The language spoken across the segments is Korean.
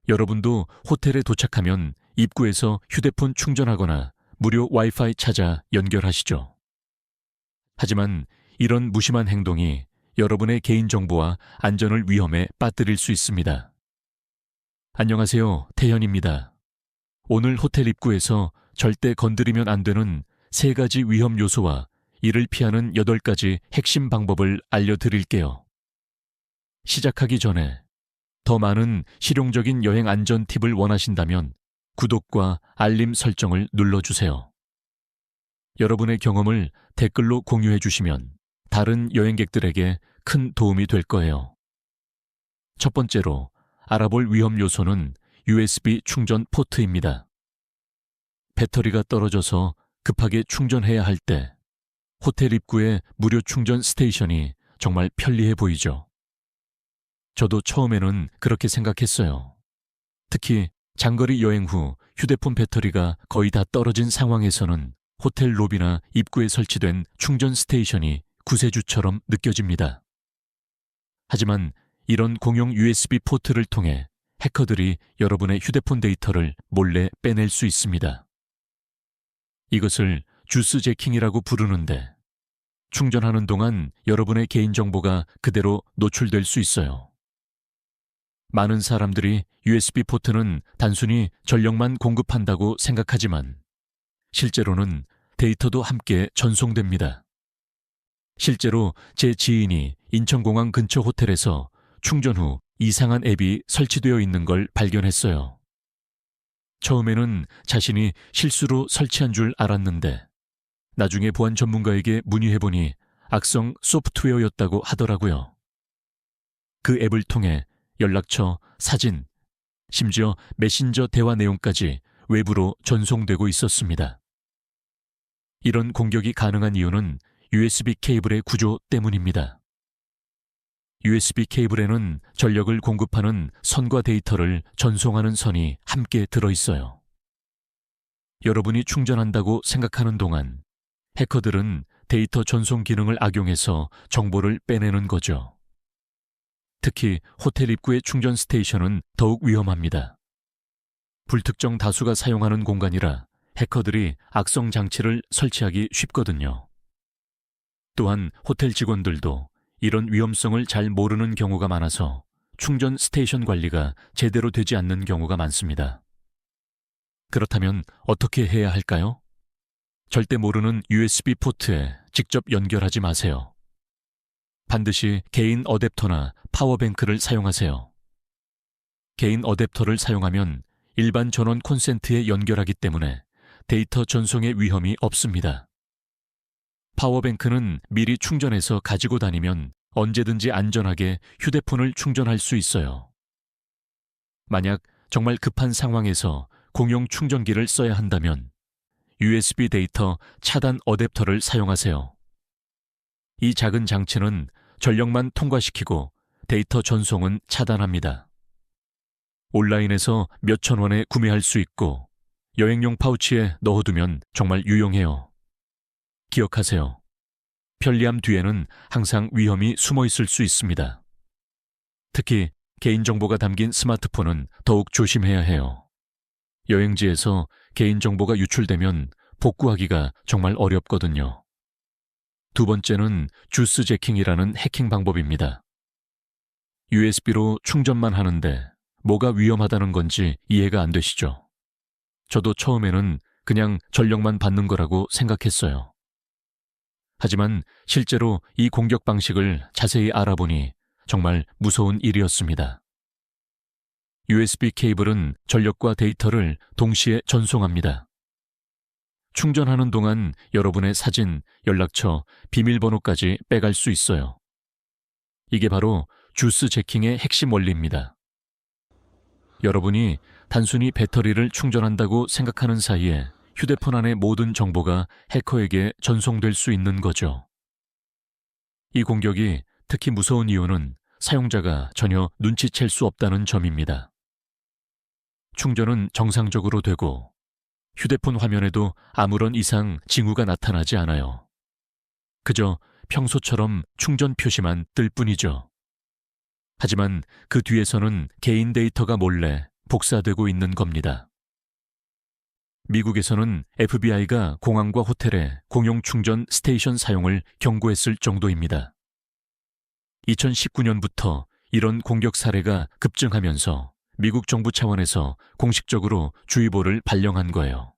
여러분도 호텔에 도착하면 입구에서 휴대폰 충전하거나 무료 와이파이 찾아 연결하시죠. 하지만 이런 무심한 행동이 여러분의 개인정보와 안전을 위험에 빠뜨릴 수 있습니다. 안녕하세요, 태현입니다. 오늘 호텔 입구에서 절대 건드리면 안 되는 3가지 위험 요소와 이를 피하는 8가지 핵심 방법을 알려드릴게요. 시작하기 전에 더 많은 실용적인 여행 안전 팁을 원하신다면 구독과 알림 설정을 눌러주세요. 여러분의 경험을 댓글로 공유해 주시면 다른 여행객들에게 큰 도움이 될 거예요. 첫 번째로 알아볼 위험 요소는 USB 충전 포트입니다. 배터리가 떨어져서 급하게 충전해야 할 때 호텔 입구에 무료 충전 스테이션이 정말 편리해 보이죠. 저도 처음에는 그렇게 생각했어요. 특히 장거리 여행 후 휴대폰 배터리가 거의 다 떨어진 상황에서는 호텔 로비나 입구에 설치된 충전 스테이션이 구세주처럼 느껴집니다. 하지만 이런 공용 USB 포트를 통해 해커들이 여러분의 휴대폰 데이터를 몰래 빼낼 수 있습니다. 이것을 주스 재킹이라고 부르는데 충전하는 동안 여러분의 개인정보가 그대로 노출될 수 있어요. 많은 사람들이 USB 포트는 단순히 전력만 공급한다고 생각하지만 실제로는 데이터도 함께 전송됩니다. 실제로 제 지인이 인천공항 근처 호텔에서 충전 후 이상한 앱이 설치되어 있는 걸 발견했어요. 처음에는 자신이 실수로 설치한 줄 알았는데 나중에 보안 전문가에게 문의해보니 악성 소프트웨어였다고 하더라고요. 그 앱을 통해 연락처, 사진, 심지어 메신저 대화 내용까지 외부로 전송되고 있었습니다. 이런 공격이 가능한 이유는 USB 케이블의 구조 때문입니다. USB 케이블에는 전력을 공급하는 선과 데이터를 전송하는 선이 함께 들어있어요. 여러분이 충전한다고 생각하는 동안 해커들은 데이터 전송 기능을 악용해서 정보를 빼내는 거죠. 특히 호텔 입구의 충전 스테이션은 더욱 위험합니다. 불특정 다수가 사용하는 공간이라 해커들이 악성 장치를 설치하기 쉽거든요. 또한 호텔 직원들도 이런 위험성을 잘 모르는 경우가 많아서 충전 스테이션 관리가 제대로 되지 않는 경우가 많습니다. 그렇다면 어떻게 해야 할까요? 절대 모르는 USB 포트에 직접 연결하지 마세요. 반드시 개인 어댑터나 파워뱅크를 사용하세요. 개인 어댑터를 사용하면 일반 전원 콘센트에 연결하기 때문에 데이터 전송의 위험이 없습니다. 파워뱅크는 미리 충전해서 가지고 다니면 언제든지 안전하게 휴대폰을 충전할 수 있어요. 만약 정말 급한 상황에서 공용 충전기를 써야 한다면 USB 데이터 차단 어댑터를 사용하세요. 이 작은 장치는 전력만 통과시키고 데이터 전송은 차단합니다. 온라인에서 몇천 원에 구매할 수 있고 여행용 파우치에 넣어두면 정말 유용해요. 기억하세요. 편리함 뒤에는 항상 위험이 숨어 있을 수 있습니다. 특히 개인정보가 담긴 스마트폰은 더욱 조심해야 해요. 여행지에서 개인정보가 유출되면 복구하기가 정말 어렵거든요. 두 번째는 주스 재킹이라는 해킹 방법입니다. USB로 충전만 하는데 뭐가 위험하다는 건지 이해가 안 되시죠? 저도 처음에는 그냥 전력만 받는 거라고 생각했어요. 하지만 실제로 이 공격 방식을 자세히 알아보니 정말 무서운 일이었습니다. USB 케이블은 전력과 데이터를 동시에 전송합니다. 충전하는 동안 여러분의 사진, 연락처, 비밀번호까지 빼갈 수 있어요. 이게 바로 주스 재킹의 핵심 원리입니다. 여러분이 단순히 배터리를 충전한다고 생각하는 사이에 휴대폰 안의 모든 정보가 해커에게 전송될 수 있는 거죠. 이 공격이 특히 무서운 이유는 사용자가 전혀 눈치챌 수 없다는 점입니다. 충전은 정상적으로 되고 휴대폰 화면에도 아무런 이상 징후가 나타나지 않아요. 그저 평소처럼 충전 표시만 뜰 뿐이죠. 하지만 그 뒤에서는 개인 데이터가 몰래 복사되고 있는 겁니다. 미국에서는 FBI가 공항과 호텔의 공용 충전 스테이션 사용을 경고했을 정도입니다. 2019년부터 이런 공격 사례가 급증하면서 미국 정부 차원에서 공식적으로 주의보를 발령한 거예요.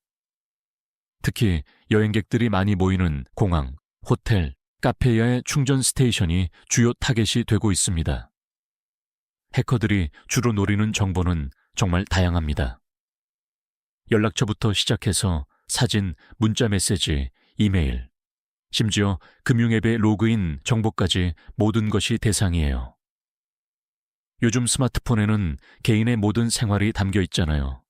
특히 여행객들이 많이 모이는 공항, 호텔, 카페야의 충전 스테이션이 주요 타겟이 되고 있습니다. 해커들이 주로 노리는 정보는 정말 다양합니다. 연락처부터 시작해서 사진, 문자 메시지, 이메일, 심지어 금융앱의 로그인 정보까지 모든 것이 대상이에요. 요즘 스마트폰에는 개인의 모든 생활이 담겨 있잖아요.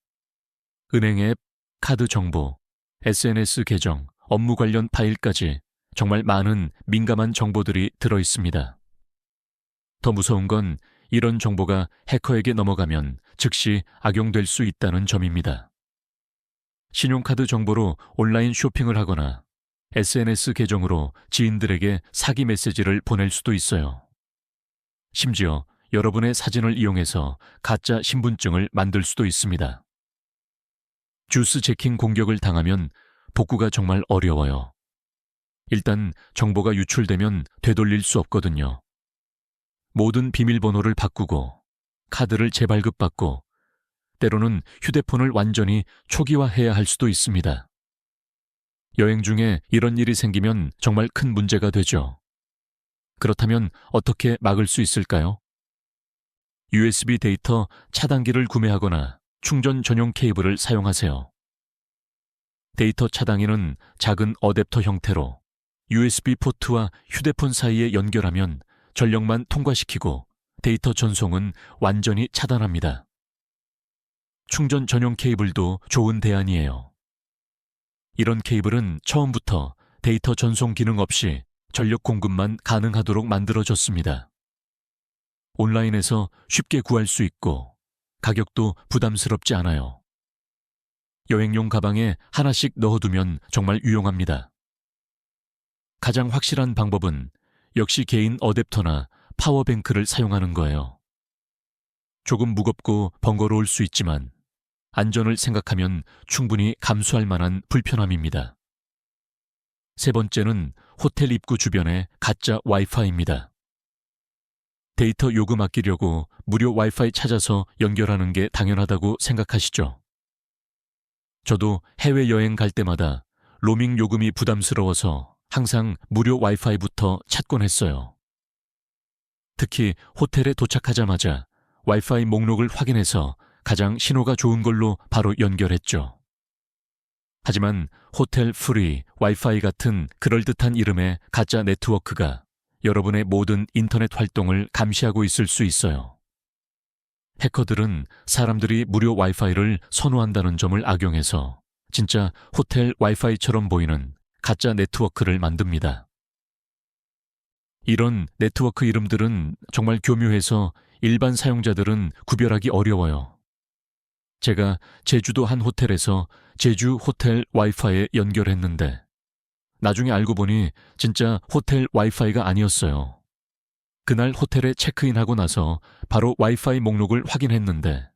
은행 앱, 카드 정보, SNS 계정, 업무 관련 파일까지 정말 많은 민감한 정보들이 들어 있습니다. 더 무서운 건 이런 정보가 해커에게 넘어가면 즉시 악용될 수 있다는 점입니다. 신용카드 정보로 온라인 쇼핑을 하거나 SNS 계정으로 지인들에게 사기 메시지를 보낼 수도 있어요. 심지어 여러분의 사진을 이용해서 가짜 신분증을 만들 수도 있습니다. 주스 재킹 공격을 당하면 복구가 정말 어려워요. 일단 정보가 유출되면 되돌릴 수 없거든요. 모든 비밀번호를 바꾸고 카드를 재발급받고 때로는 휴대폰을 완전히 초기화해야 할 수도 있습니다. 여행 중에 이런 일이 생기면 정말 큰 문제가 되죠. 그렇다면 어떻게 막을 수 있을까요? USB 데이터 차단기를 구매하거나 충전 전용 케이블을 사용하세요. 데이터 차단기는 작은 어댑터 형태로 USB 포트와 휴대폰 사이에 연결하면 전력만 통과시키고 데이터 전송은 완전히 차단합니다. 충전 전용 케이블도 좋은 대안이에요. 이런 케이블은 처음부터 데이터 전송 기능 없이 전력 공급만 가능하도록 만들어졌습니다. 온라인에서 쉽게 구할 수 있고 가격도 부담스럽지 않아요. 여행용 가방에 하나씩 넣어두면 정말 유용합니다. 가장 확실한 방법은 역시 개인 어댑터나 파워뱅크를 사용하는 거예요. 조금 무겁고 번거로울 수 있지만 안전을 생각하면 충분히 감수할 만한 불편함입니다. 세 번째는 호텔 입구 주변의 가짜 와이파이입니다. 데이터 요금 아끼려고 무료 와이파이 찾아서 연결하는 게 당연하다고 생각하시죠? 저도 해외여행 갈 때마다 로밍 요금이 부담스러워서 항상 무료 와이파이부터 찾곤 했어요. 특히 호텔에 도착하자마자 와이파이 목록을 확인해서 가장 신호가 좋은 걸로 바로 연결했죠. 하지만 호텔 프리, 와이파이 같은 그럴듯한 이름의 가짜 네트워크가 여러분의 모든 인터넷 활동을 감시하고 있을 수 있어요. 해커들은 사람들이 무료 와이파이를 선호한다는 점을 악용해서 진짜 호텔 와이파이처럼 보이는 가짜 네트워크를 만듭니다. 이런 네트워크 이름들은 정말 교묘해서 일반 사용자들은 구별하기 어려워요. 제가 제주도 한 호텔에서 제주 호텔 와이파이에 연결했는데 나중에 알고 보니 진짜 호텔 와이파이가 아니었어요. 그날 호텔에 체크인하고 나서 바로 와이파이 목록을 확인했는데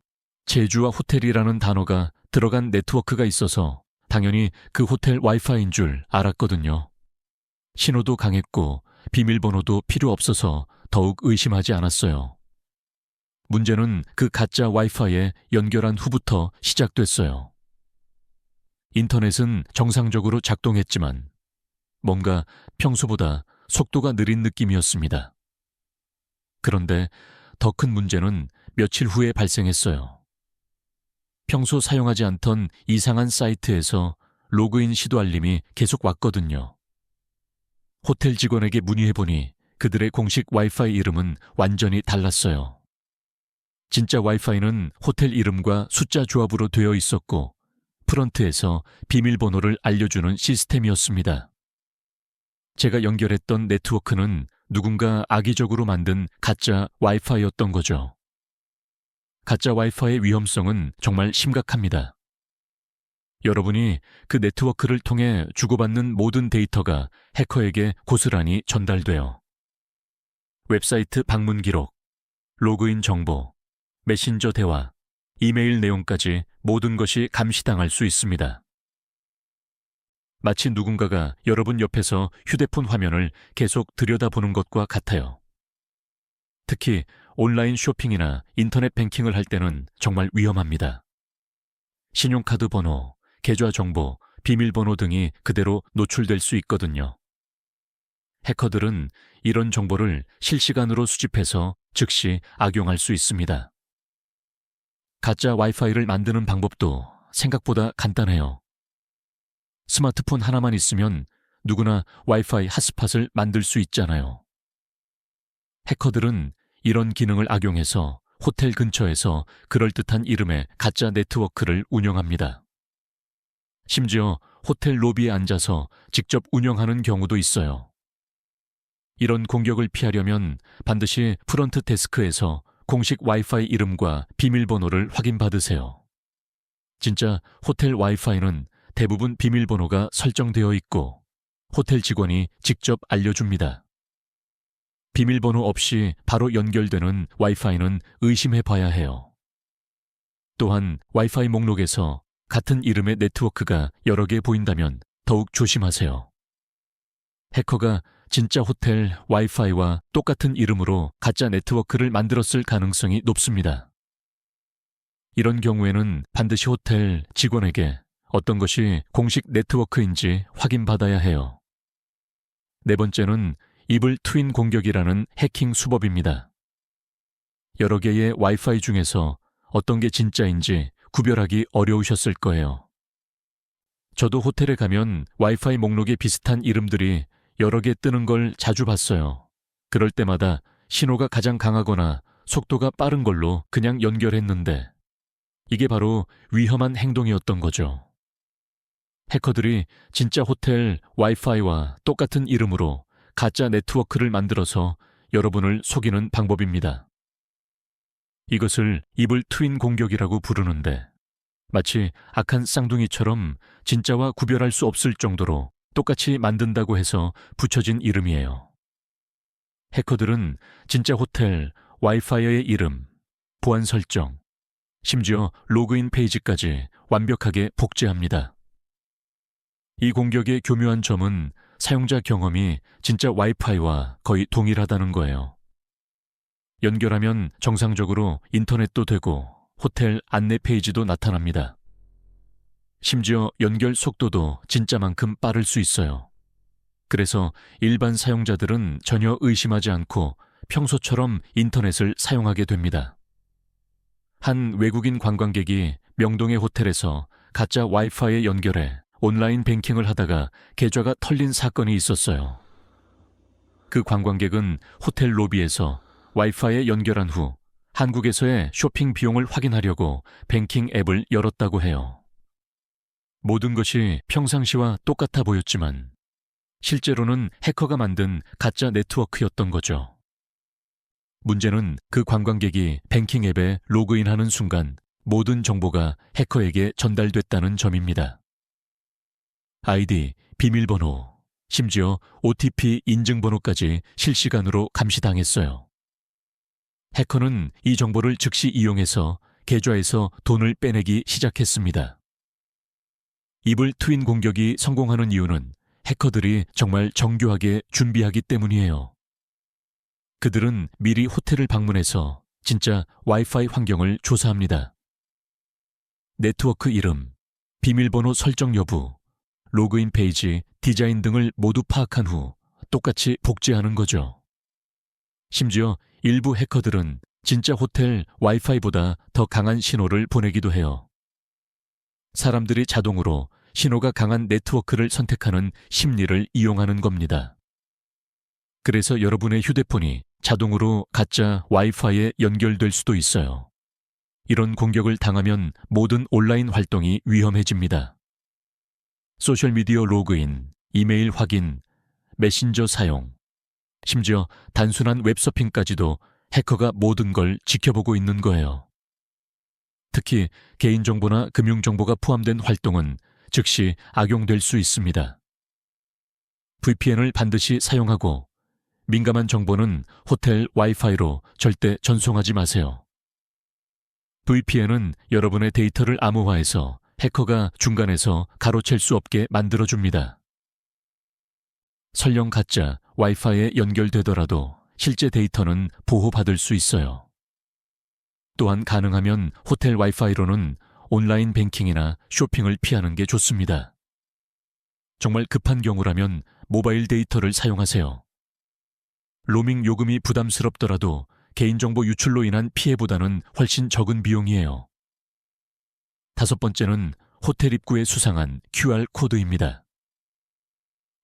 제주와 호텔이라는 단어가 들어간 네트워크가 있어서 당연히 그 호텔 와이파이인 줄 알았거든요. 신호도 강했고 비밀번호도 필요 없어서 더욱 의심하지 않았어요. 문제는 그 가짜 와이파이에 연결한 후부터 시작됐어요. 인터넷은 정상적으로 작동했지만 뭔가 평소보다 속도가 느린 느낌이었습니다. 그런데 더 큰 문제는 며칠 후에 발생했어요. 평소 사용하지 않던 이상한 사이트에서 로그인 시도 알림이 계속 왔거든요. 호텔 직원에게 문의해보니 그들의 공식 와이파이 이름은 완전히 달랐어요. 진짜 와이파이는 호텔 이름과 숫자 조합으로 되어 있었고 프런트에서 비밀번호를 알려주는 시스템이었습니다. 제가 연결했던 네트워크는 누군가 악의적으로 만든 가짜 와이파이였던 거죠. 가짜 와이파이의 위험성은 정말 심각합니다. 여러분이 그 네트워크를 통해 주고받는 모든 데이터가 해커에게 고스란히 전달돼요. 웹사이트 방문 기록, 로그인 정보, 메신저 대화, 이메일 내용까지 모든 것이 감시당할 수 있습니다. 마치 누군가가 여러분 옆에서 휴대폰 화면을 계속 들여다보는 것과 같아요. 특히 온라인 쇼핑이나 인터넷 뱅킹을 할 때는 정말 위험합니다. 신용카드 번호, 계좌 정보, 비밀번호 등이 그대로 노출될 수 있거든요. 해커들은 이런 정보를 실시간으로 수집해서 즉시 악용할 수 있습니다. 가짜 와이파이를 만드는 방법도 생각보다 간단해요. 스마트폰 하나만 있으면 누구나 와이파이 핫스팟을 만들 수 있잖아요. 해커들은 이런 기능을 악용해서 호텔 근처에서 그럴듯한 이름의 가짜 네트워크를 운영합니다. 심지어 호텔 로비에 앉아서 직접 운영하는 경우도 있어요. 이런 공격을 피하려면 반드시 프런트 데스크에서 공식 와이파이 이름과 비밀번호를 확인받으세요. 진짜 호텔 와이파이는 대부분 비밀번호가 설정되어 있고 호텔 직원이 직접 알려줍니다. 비밀번호 없이 바로 연결되는 와이파이는 의심해 봐야 해요. 또한 와이파이 목록에서 같은 이름의 네트워크가 여러 개 보인다면 더욱 조심하세요. 해커가 진짜 호텔 와이파이와 똑같은 이름으로 가짜 네트워크를 만들었을 가능성이 높습니다. 이런 경우에는 반드시 호텔 직원에게 어떤 것이 공식 네트워크인지 확인받아야 해요. 네 번째는 이블 트윈 공격이라는 해킹 수법입니다. 여러 개의 와이파이 중에서 어떤 게 진짜인지 구별하기 어려우셨을 거예요. 저도 호텔에 가면 와이파이 목록에 비슷한 이름들이 여러 개 뜨는 걸 자주 봤어요. 그럴 때마다 신호가 가장 강하거나 속도가 빠른 걸로 그냥 연결했는데 이게 바로 위험한 행동이었던 거죠. 해커들이 진짜 호텔 와이파이와 똑같은 이름으로 가짜 네트워크를 만들어서 여러분을 속이는 방법입니다. 이것을 이블 트윈 공격이라고 부르는데 마치 악한 쌍둥이처럼 진짜와 구별할 수 없을 정도로 똑같이 만든다고 해서 붙여진 이름이에요. 해커들은 진짜 호텔 와이파이의 이름, 보안 설정, 심지어 로그인 페이지까지 완벽하게 복제합니다. 이 공격의 교묘한 점은 사용자 경험이 진짜 와이파이와 거의 동일하다는 거예요. 연결하면 정상적으로 인터넷도 되고 호텔 안내 페이지도 나타납니다. 심지어 연결 속도도 진짜만큼 빠를 수 있어요. 그래서 일반 사용자들은 전혀 의심하지 않고 평소처럼 인터넷을 사용하게 됩니다. 한 외국인 관광객이 명동의 호텔에서 가짜 와이파이에 연결해 온라인 뱅킹을 하다가 계좌가 털린 사건이 있었어요. 그 관광객은 호텔 로비에서 와이파이에 연결한 후 한국에서의 쇼핑 비용을 확인하려고 뱅킹 앱을 열었다고 해요. 모든 것이 평상시와 똑같아 보였지만 실제로는 해커가 만든 가짜 네트워크였던 거죠. 문제는 그 관광객이 뱅킹 앱에 로그인하는 순간 모든 정보가 해커에게 전달됐다는 점입니다. 아이디, 비밀번호, 심지어 OTP 인증번호까지 실시간으로 감시당했어요. 해커는 이 정보를 즉시 이용해서 계좌에서 돈을 빼내기 시작했습니다. 이블 트윈 공격이 성공하는 이유는 해커들이 정말 정교하게 준비하기 때문이에요. 그들은 미리 호텔을 방문해서 진짜 와이파이 환경을 조사합니다. 네트워크 이름, 비밀번호 설정 여부, 로그인 페이지, 디자인 등을 모두 파악한 후 똑같이 복제하는 거죠. 심지어 일부 해커들은 진짜 호텔 와이파이보다 더 강한 신호를 보내기도 해요. 사람들이 자동으로 신호가 강한 네트워크를 선택하는 심리를 이용하는 겁니다. 그래서 여러분의 휴대폰이 자동으로 가짜 와이파이에 연결될 수도 있어요. 이런 공격을 당하면 모든 온라인 활동이 위험해집니다. 소셜미디어 로그인, 이메일 확인, 메신저 사용, 심지어 단순한 웹서핑까지도 해커가 모든 걸 지켜보고 있는 거예요. 특히 개인정보나 금융정보가 포함된 활동은 즉시 악용될 수 있습니다. VPN을 반드시 사용하고 민감한 정보는 호텔 와이파이로 절대 전송하지 마세요. VPN은 여러분의 데이터를 암호화해서 해커가 중간에서 가로챌 수 없게 만들어줍니다. 설령 가짜 와이파이에 연결되더라도 실제 데이터는 보호받을 수 있어요. 또한 가능하면 호텔 와이파이로는 온라인 뱅킹이나 쇼핑을 피하는 게 좋습니다. 정말 급한 경우라면 모바일 데이터를 사용하세요. 로밍 요금이 부담스럽더라도 개인정보 유출로 인한 피해보다는 훨씬 적은 비용이에요. 5번째는 호텔 입구에 수상한 QR코드입니다.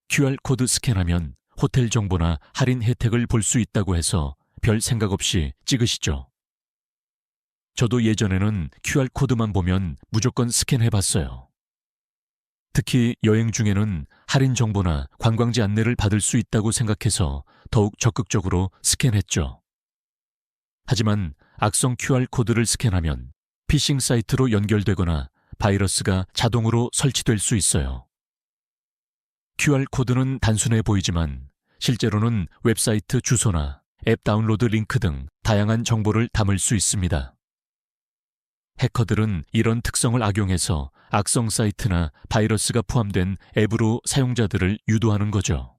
QR코드 스캔하면 호텔 정보나 할인 혜택을 볼 수 있다고 해서 별 생각 없이 찍으시죠. 저도 예전에는 QR코드만 보면 무조건 스캔해봤어요. 특히 여행 중에는 할인 정보나 관광지 안내를 받을 수 있다고 생각해서 더욱 적극적으로 스캔했죠. 하지만 악성 QR코드를 스캔하면 피싱 사이트로 연결되거나 바이러스가 자동으로 설치될 수 있어요. QR코드는 단순해 보이지만 실제로는 웹사이트 주소나 앱 다운로드 링크 등 다양한 정보를 담을 수 있습니다. 해커들은 이런 특성을 악용해서 악성 사이트나 바이러스가 포함된 앱으로 사용자들을 유도하는 거죠.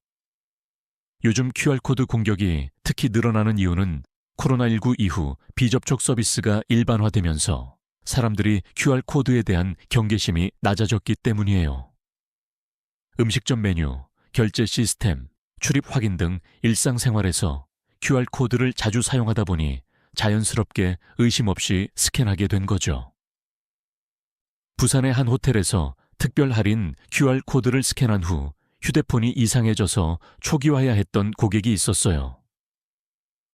요즘 QR코드 공격이 특히 늘어나는 이유는 코로나19 이후 비접촉 서비스가 일반화되면서 사람들이 QR코드에 대한 경계심이 낮아졌기 때문이에요. 음식점 메뉴, 결제 시스템, 출입 확인 등 일상생활에서 QR코드를 자주 사용하다 보니 자연스럽게 의심 없이 스캔하게 된 거죠. 부산의 한 호텔에서 특별 할인 QR코드를 스캔한 후 휴대폰이 이상해져서 초기화해야 했던 고객이 있었어요.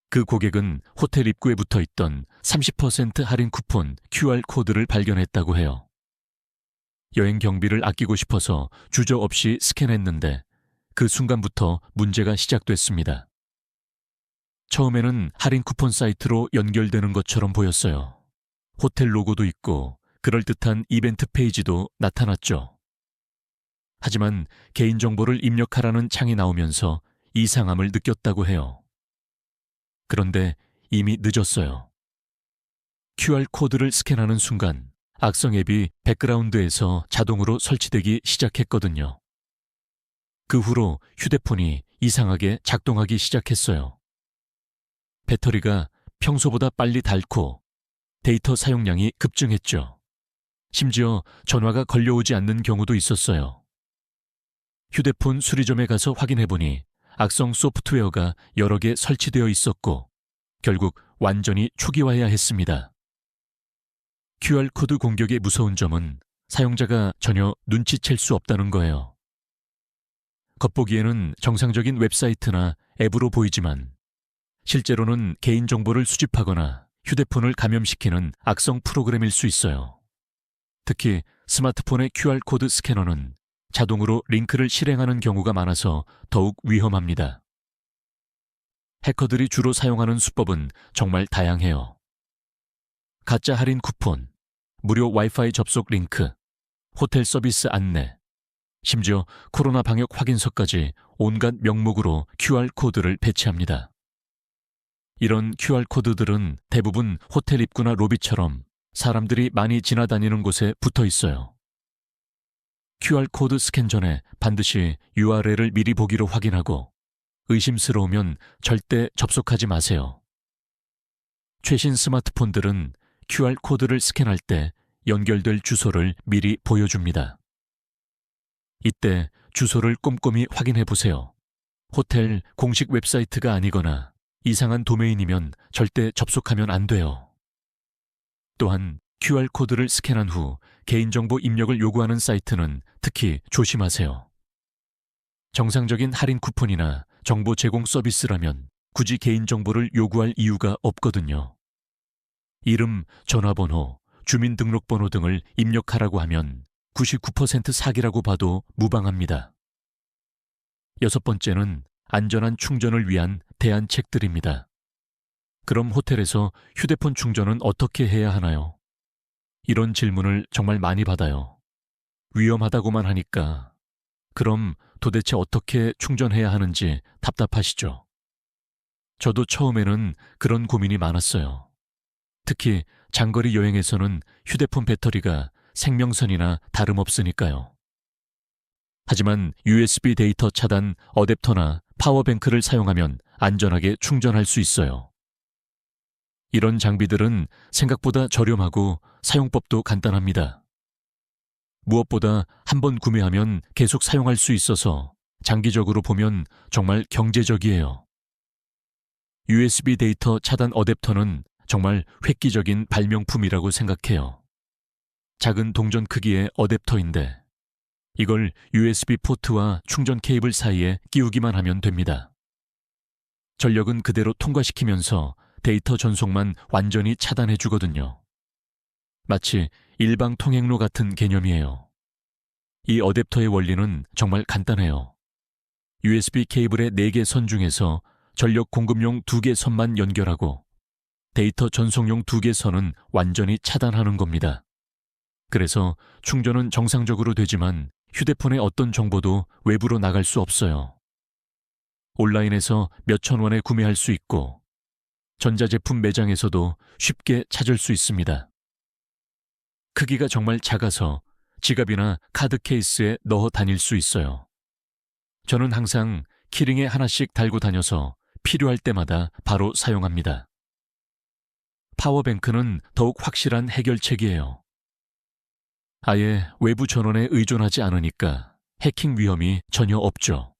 그 고객은 호텔 입구에 붙어 있던 30% 할인 쿠폰 QR코드를 발견했다고 해요. 여행 경비를 아끼고 싶어서 주저없이 스캔했는데 그 순간부터 문제가 시작됐습니다. 처음에는 할인 쿠폰 사이트로 연결되는 것처럼 보였어요. 호텔 로고도 있고 그럴듯한 이벤트 페이지도 나타났죠. 하지만 개인정보를 입력하라는 창이 나오면서 이상함을 느꼈다고 해요. 그런데 이미 늦었어요. QR코드를 스캔하는 순간 악성 앱이 백그라운드에서 자동으로 설치되기 시작했거든요. 그 후로 휴대폰이 이상하게 작동하기 시작했어요. 배터리가 평소보다 빨리 닳고 데이터 사용량이 급증했죠. 심지어 전화가 걸려오지 않는 경우도 있었어요. 휴대폰 수리점에 가서 확인해보니 악성 소프트웨어가 여러 개 설치되어 있었고 결국 완전히 초기화해야 했습니다. QR코드 공격의 무서운 점은 사용자가 전혀 눈치챌 수 없다는 거예요. 겉보기에는 정상적인 웹사이트나 앱으로 보이지만 실제로는 개인정보를 수집하거나 휴대폰을 감염시키는 악성 프로그램일 수 있어요. 특히 스마트폰의 QR코드 스캐너는 자동으로 링크를 실행하는 경우가 많아서 더욱 위험합니다. 해커들이 주로 사용하는 수법은 정말 다양해요. 가짜 할인 쿠폰, 무료 와이파이 접속 링크, 호텔 서비스 안내, 심지어 코로나 방역 확인서까지 온갖 명목으로 QR코드를 배치합니다. 이런 QR코드들은 대부분 호텔 입구나 로비처럼 사람들이 많이 지나다니는 곳에 붙어 있어요. QR코드 스캔 전에 반드시 URL을 미리 보기로 확인하고 의심스러우면 절대 접속하지 마세요. 최신 스마트폰들은 QR코드를 스캔할 때 연결될 주소를 미리 보여줍니다. 이때 주소를 꼼꼼히 확인해 보세요. 호텔 공식 웹사이트가 아니거나 이상한 도메인이면 절대 접속하면 안 돼요. 또한 QR코드를 스캔한 후 개인정보 입력을 요구하는 사이트는 특히 조심하세요. 정상적인 할인 쿠폰이나 정보 제공 서비스라면 굳이 개인정보를 요구할 이유가 없거든요. 이름, 전화번호, 주민등록번호 등을 입력하라고 하면 99% 사기라고 봐도 무방합니다. 6번째는 안전한 충전을 위한 대안책들입니다. 그럼 호텔에서 휴대폰 충전은 어떻게 해야 하나요? 이런 질문을 정말 많이 받아요. 위험하다고만 하니까 그럼 도대체 어떻게 충전해야 하는지 답답하시죠? 저도 처음에는 그런 고민이 많았어요. 특히 장거리 여행에서는 휴대폰 배터리가 생명선이나 다름없으니까요. 하지만 USB 데이터 차단 어댑터나 파워뱅크를 사용하면 안전하게 충전할 수 있어요. 이런 장비들은 생각보다 저렴하고 사용법도 간단합니다. 무엇보다 한 번 구매하면 계속 사용할 수 있어서 장기적으로 보면 정말 경제적이에요. USB 데이터 차단 어댑터는 정말 획기적인 발명품이라고 생각해요. 작은 동전 크기의 어댑터인데 이걸 USB 포트와 충전 케이블 사이에 끼우기만 하면 됩니다. 전력은 그대로 통과시키면서 데이터 전송만 완전히 차단해 주거든요. 마치 일방 통행로 같은 개념이에요. 이 어댑터의 원리는 정말 간단해요. USB 케이블의 4개 선 중에서 전력 공급용 2개 선만 연결하고 데이터 전송용 2개 선은 완전히 차단하는 겁니다. 그래서 충전은 정상적으로 되지만 휴대폰의 어떤 정보도 외부로 나갈 수 없어요. 온라인에서 몇천 원에 구매할 수 있고 전자제품 매장에서도 쉽게 찾을 수 있습니다. 크기가 정말 작아서 지갑이나 카드 케이스에 넣어 다닐 수 있어요. 저는 항상 키링에 하나씩 달고 다녀서 필요할 때마다 바로 사용합니다. 파워뱅크는 더욱 확실한 해결책이에요. 아예 외부 전원에 의존하지 않으니까 해킹 위험이 전혀 없죠.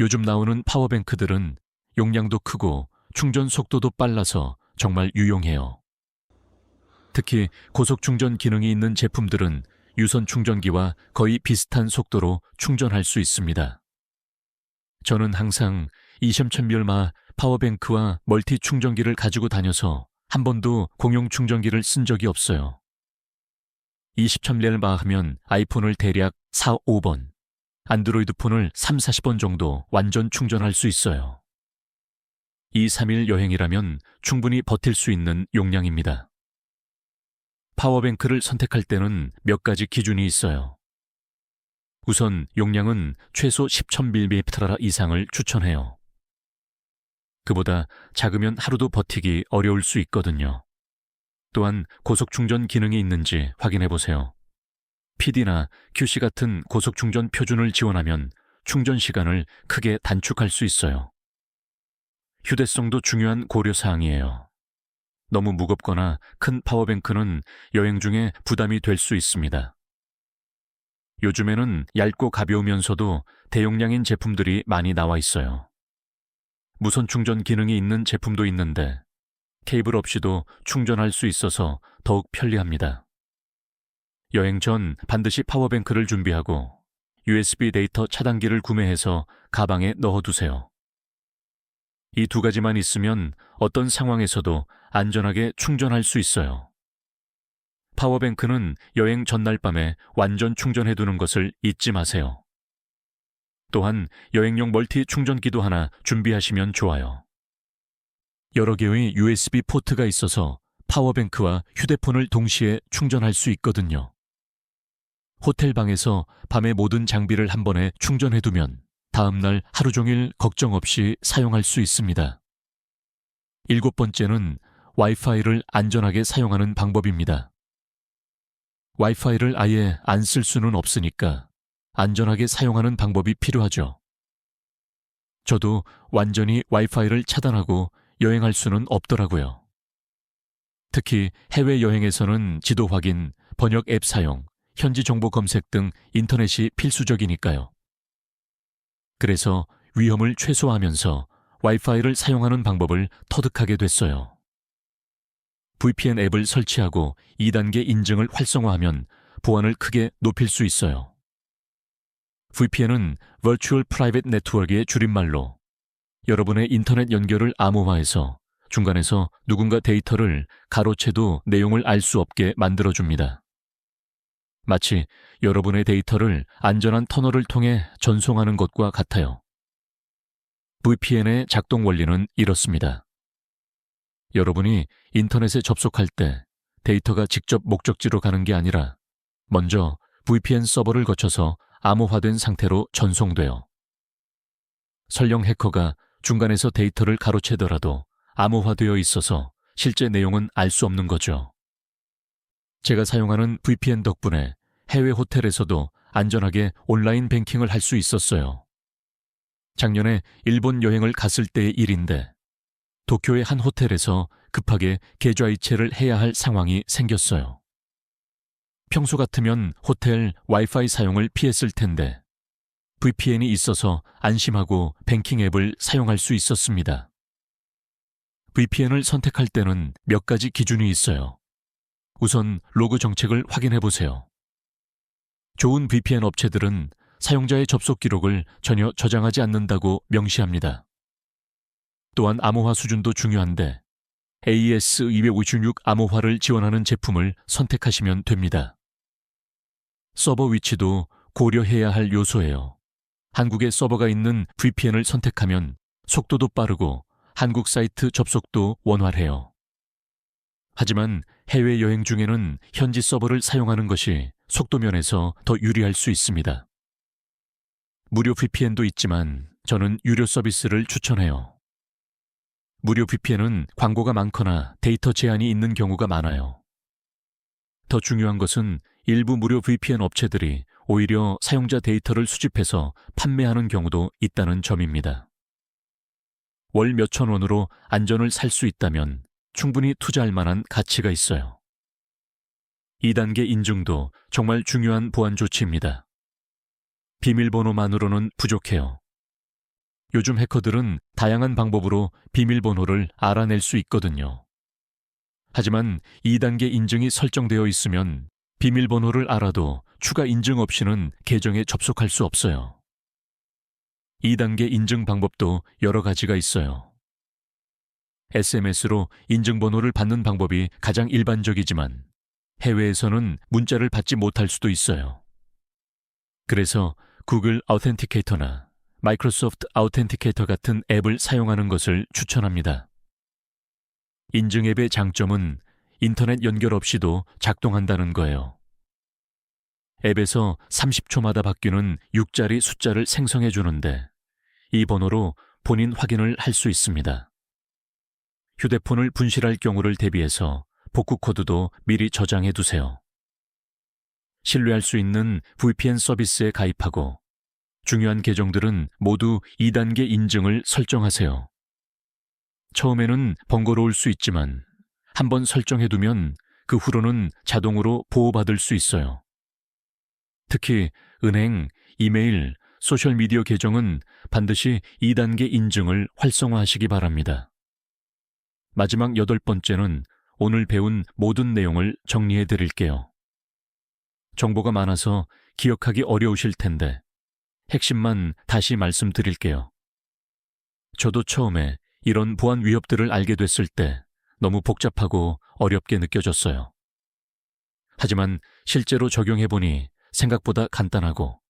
요즘 나오는 파워뱅크들은 용량도 크고 충전 속도도 빨라서 정말 유용해요. 특히 고속 충전 기능이 있는 제품들은 유선 충전기와 거의 비슷한 속도로 충전할 수 있습니다. 저는 항상 23,000mAh 파워뱅크와 멀티 충전기를 가지고 다녀서 한 번도 공용 충전기를 쓴 적이 없어요. 20,000mAh 하면 아이폰을 대략 4, 5번, 안드로이드 폰을 3, 40번 정도 완전 충전할 수 있어요. 2, 3일 여행이라면 충분히 버틸 수 있는 용량입니다. 파워뱅크를 선택할 때는 몇 가지 기준이 있어요. 우선 용량은 최소 10,000mAh 이상을 추천해요. 그보다 작으면 하루도 버티기 어려울 수 있거든요. 또한 고속 충전 기능이 있는지 확인해 보세요. PD나 QC 같은 고속 충전 표준을 지원하면 충전 시간을 크게 단축할 수 있어요. 휴대성도 중요한 고려 사항이에요. 너무 무겁거나 큰 파워뱅크는 여행 중에 부담이 될 수 있습니다. 요즘에는 얇고 가벼우면서도 대용량인 제품들이 많이 나와 있어요. 무선 충전 기능이 있는 제품도 있는데 케이블 없이도 충전할 수 있어서 더욱 편리합니다. 여행 전 반드시 파워뱅크를 준비하고 USB 데이터 차단기를 구매해서 가방에 넣어두세요. 이 2가지만 있으면 어떤 상황에서도 안전하게 충전할 수 있어요. 파워뱅크는 여행 전날 밤에 완전 충전해두는 것을 잊지 마세요. 또한 여행용 멀티 충전기도 하나 준비하시면 좋아요. 여러 개의 USB 포트가 있어서 파워뱅크와 휴대폰을 동시에 충전할 수 있거든요. 호텔 방에서 밤에 모든 장비를 한 번에 충전해두면 다음날 하루 종일 걱정 없이 사용할 수 있습니다. 7번째는 와이파이를 안전하게 사용하는 방법입니다. 와이파이를 아예 안 쓸 수는 없으니까 안전하게 사용하는 방법이 필요하죠. 저도 완전히 와이파이를 차단하고 여행할 수는 없더라고요. 특히 해외여행에서는 지도 확인, 번역 앱 사용, 현지 정보 검색 등 인터넷이 필수적이니까요. 그래서 위험을 최소화하면서 와이파이를 사용하는 방법을 터득하게 됐어요. VPN 앱을 설치하고 2단계 인증을 활성화하면 보안을 크게 높일 수 있어요. VPN은 Virtual Private Network의 줄임말로 여러분의 인터넷 연결을 암호화해서 중간에서 누군가 데이터를 가로채도 내용을 알 수 없게 만들어줍니다. 마치 여러분의 데이터를 안전한 터널을 통해 전송하는 것과 같아요. VPN의 작동 원리는 이렇습니다. 여러분이 인터넷에 접속할 때 데이터가 직접 목적지로 가는 게 아니라 먼저 VPN 서버를 거쳐서 암호화된 상태로 전송돼요. 설령 해커가 중간에서 데이터를 가로채더라도 암호화되어 있어서 실제 내용은 알 수 없는 거죠. 제가 사용하는 VPN 덕분에 해외 호텔에서도 안전하게 온라인 뱅킹을 할 수 있었어요. 작년에 일본 여행을 갔을 때의 일인데 도쿄의 한 호텔에서 급하게 계좌이체를 해야 할 상황이 생겼어요. 평소 같으면 호텔 와이파이 사용을 피했을 텐데 VPN이 있어서 안심하고 뱅킹 앱을 사용할 수 있었습니다. VPN을 선택할 때는 몇 가지 기준이 있어요. 우선 로그 정책을 확인해 보세요. 좋은 VPN 업체들은 사용자의 접속 기록을 전혀 저장하지 않는다고 명시합니다. 또한 암호화 수준도 중요한데 AES-256 암호화를 지원하는 제품을 선택하시면 됩니다. 서버 위치도 고려해야 할 요소예요. 한국에 서버가 있는 VPN을 선택하면 속도도 빠르고 한국 사이트 접속도 원활해요. 하지만 해외여행 중에는 현지 서버를 사용하는 것이 속도 면에서 더 유리할 수 있습니다. 무료 VPN도 있지만 저는 유료 서비스를 추천해요. 무료 VPN은 광고가 많거나 데이터 제한이 있는 경우가 많아요. 더 중요한 것은 일부 무료 VPN 업체들이 오히려 사용자 데이터를 수집해서 판매하는 경우도 있다는 점입니다. 월 몇천 원으로 안전을 살 수 있다면 충분히 투자할 만한 가치가 있어요. 2단계 인증도 정말 중요한 보안 조치입니다. 비밀번호만으로는 부족해요. 요즘 해커들은 다양한 방법으로 비밀번호를 알아낼 수 있거든요. 하지만 2단계 인증이 설정되어 있으면 비밀번호를 알아도 추가 인증 없이는 계정에 접속할 수 없어요. 2단계 인증 방법도 여러 가지가 있어요. SMS로 인증번호를 받는 방법이 가장 일반적이지만 해외에서는 문자를 받지 못할 수도 있어요. 그래서 구글 아우텐티케이터나 마이크로소프트 아우텐티케이터 같은 앱을 사용하는 것을 추천합니다. 인증 앱의 장점은 인터넷 연결 없이도 작동한다는 거예요. 앱에서 30초마다 바뀌는 6자리 숫자를 생성해 주는데 이 번호로 본인 확인을 할 수 있습니다. 휴대폰을 분실할 경우를 대비해서 복구 코드도 미리 저장해 두세요. 신뢰할 수 있는 VPN 서비스에 가입하고 중요한 계정들은 모두 2단계 인증을 설정하세요. 처음에는 번거로울 수 있지만 한번 설정해두면 그 후로는 자동으로 보호받을 수 있어요. 특히 은행, 이메일, 소셜미디어 계정은 반드시 2단계 인증을 활성화하시기 바랍니다. 마지막 8번째는 오늘 배운 모든 내용을 정리해 드릴게요. 정보가 많아서 기억하기 어려우실 텐데 핵심만 다시 말씀드릴게요. 저도 처음에 이런 보안 위협들을 알게 됐을 때 너무 복잡하고 어렵게 느껴졌어요. 하지만 실제로 적용해보니 생각보다 간단하고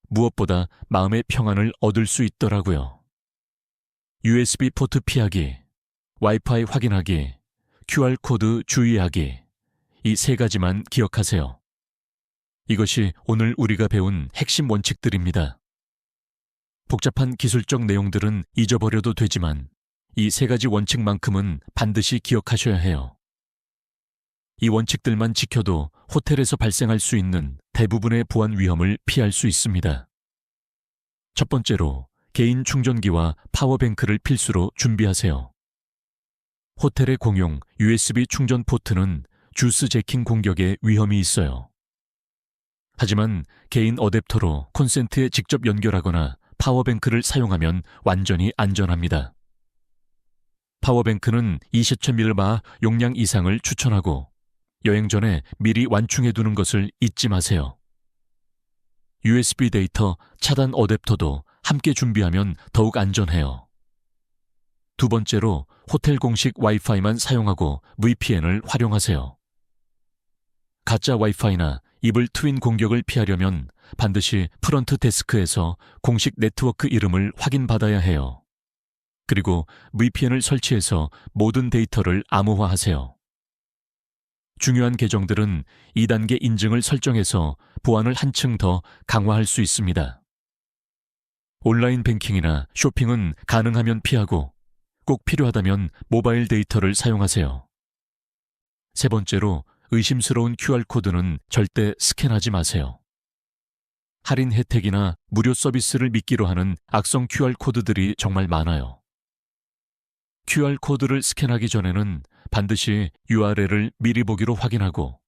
무엇보다 마음의 평안을 얻을 수 있더라고요. USB 포트 피하기, 와이파이 확인하기, QR코드 주의하기, 이 3가지만 기억하세요. 이것이 오늘 우리가 배운 핵심 원칙들입니다. 복잡한 기술적 내용들은 잊어버려도 되지만 이 3가지 원칙만큼은 반드시 기억하셔야 해요. 이 원칙들만 지켜도 호텔에서 발생할 수 있는 대부분의 보안 위험을 피할 수 있습니다. 첫 번째로 개인 충전기와 파워뱅크를 필수로 준비하세요. 호텔의 공용 USB 충전 포트는 주스 재킹 공격의 위험이 있어요. 하지만 개인 어댑터로 콘센트에 직접 연결하거나 파워뱅크를 사용하면 완전히 안전합니다. 파워뱅크는 20,000mAh 용량 이상을 추천하고 여행 전에 미리 완충해 두는 것을 잊지 마세요. USB 데이터 차단 어댑터도 함께 준비하면 더욱 안전해요. 두 번째로 호텔 공식 와이파이만 사용하고 VPN을 활용하세요. 가짜 와이파이나 이블 트윈 공격을 피하려면 반드시 프런트 데스크에서 공식 네트워크 이름을 확인받아야 해요. 그리고 VPN을 설치해서 모든 데이터를 암호화하세요. 중요한 계정들은 2단계 인증을 설정해서 보안을 한층 더 강화할 수 있습니다. 온라인 뱅킹이나 쇼핑은 가능하면 피하고 꼭 필요하다면 모바일 데이터를 사용하세요. 세 번째로, 의심스러운 QR코드는 절대 스캔하지 마세요. 할인 혜택이나 무료 서비스를 미끼로 하는 악성 QR코드들이 정말 많아요. QR코드를 스캔하기 전에는 반드시 URL을 미리 보기로 확인하고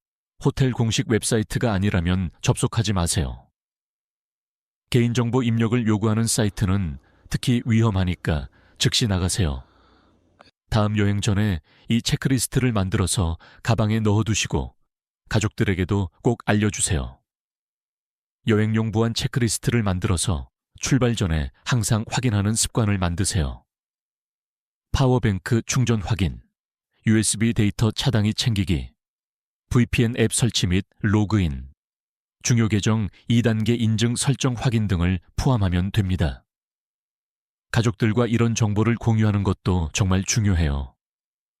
호텔 공식 웹사이트가 아니라면 접속하지 마세요. 개인정보 입력을 요구하는 사이트는 특히 위험하니까 즉시 나가세요. 다음 여행 전에 이 체크리스트를 만들어서 가방에 넣어두시고 가족들에게도 꼭 알려주세요. 여행용 보안 체크리스트를 만들어서 출발 전에 항상 확인하는 습관을 만드세요. 파워뱅크 충전 확인, USB 데이터 차단이 챙기기, VPN 앱 설치 및 로그인, 중요 계정 2단계 인증 설정 확인 등을 포함하면 됩니다. 가족들과 이런 정보를 공유하는 것도 정말 중요해요.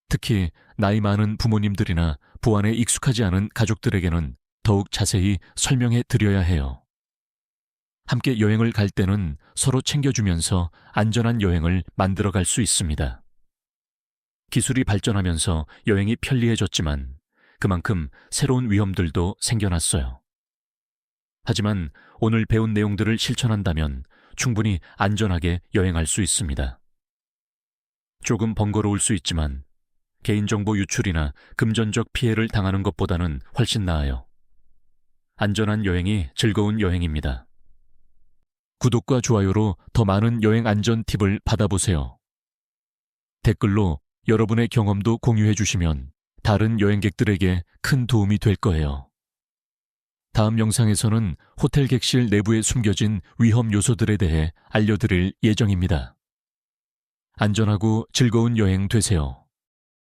특히 나이 많은 부모님들이나 보안에 익숙하지 않은 가족들에게는 더욱 자세히 설명해 드려야 해요. 함께 여행을 갈 때는 서로 챙겨주면서 안전한 여행을 만들어갈 수 있습니다. 기술이 발전하면서 여행이 편리해졌지만 그만큼 새로운 위험들도 생겨났어요. 하지만 오늘 배운 내용들을 실천한다면 충분히 안전하게 여행할 수 있습니다. 조금 번거로울 수 있지만 개인정보 유출이나 금전적 피해를 당하는 것보다는 훨씬 나아요. 안전한 여행이 즐거운 여행입니다. 구독과 좋아요로 더 많은 여행 안전 팁을 받아보세요. 댓글로 여러분의 경험도 공유해 주시면 다른 여행객들에게 큰 도움이 될 거예요. 다음 영상에서는 호텔 객실 내부에 숨겨진 위험 요소들에 대해 알려드릴 예정입니다. 안전하고 즐거운 여행 되세요.